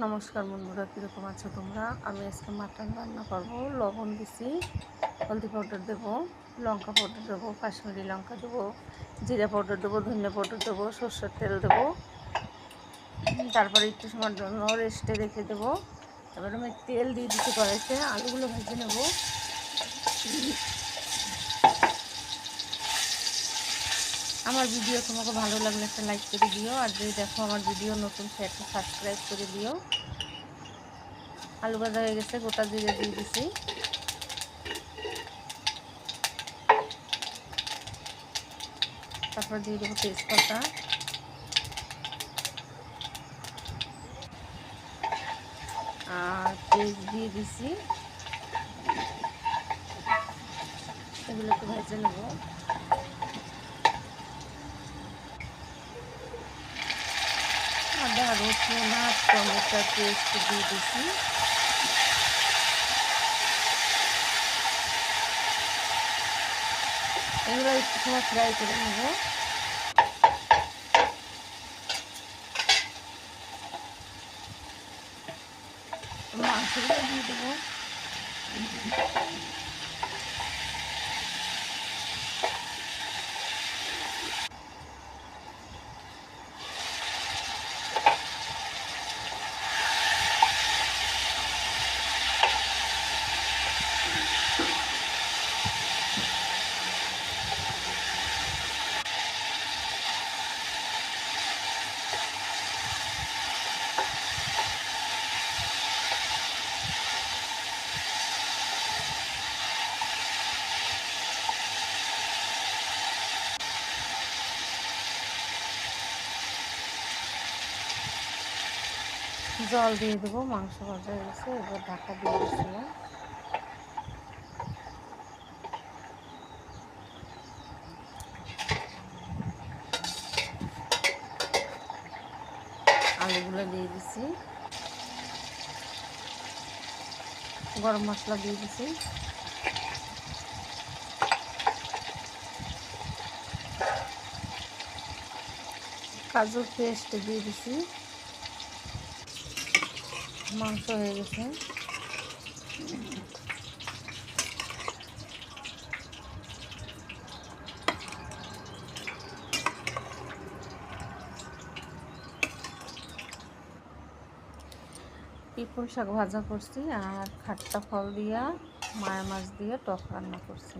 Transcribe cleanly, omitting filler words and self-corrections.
নমস্কার বন্ধুরা, কীরকম আছো তোমরা? আমি আজকে মাটন রান্না করবো। লবণ দিছি, হলদি পাউডার দেবো, লঙ্কা পাউডার দেবো, কাশ্মীরি লঙ্কা দেবো, জিরা পাউডার দেবো, ধনিয়া পাউডার দেবো, সর্ষের তেল দেবো। তারপরে একটু সময়ের জন্য রেস্টে রেখে দেবো। তারপরে আমি তেল দিয়ে দিতে কড়াইতে, আলুগুলো ভেজে নেবো। আমার ভিডিও তোমাকে ভালো লাগলে একটা লাইক করে দিও, আর যদি দেখো আমার ভিডিও নতুন সে একটা সাবস্ক্রাইব করে দিও। আলু ভাজা হয়ে গেছে, গোটা জিরে দিয়ে দিছি। তারপর দিয়ে দেবো তেজপাতা, আর পেঁয়াজ দিয়ে দিছি। এগুলো একটু ভেজে নেব। আদা রসুন আর টমেটোর পেস্ট দিয়ে দিছি। এগুলো একটু সময় ফ্রাই করে নেব। মাংসগুলো দিয়ে দেবো। জল দিয়ে দেবো। মাংস ভাজা হয়ে গেছে, এবার ঢাকা দিয়ে দিচ্ছিলাম। আলুগুলো দিয়ে দিছি, গরম মশলা দিয়ে দিছি, কাজুর পেস্ট দিয়ে দিছি। মাংস হয়ে গেছে। পিপল শাক ভাজা করছি, আর খাট্টা ফল দিয়া মায়া মাছ দিয়ে টক রান্না করছি।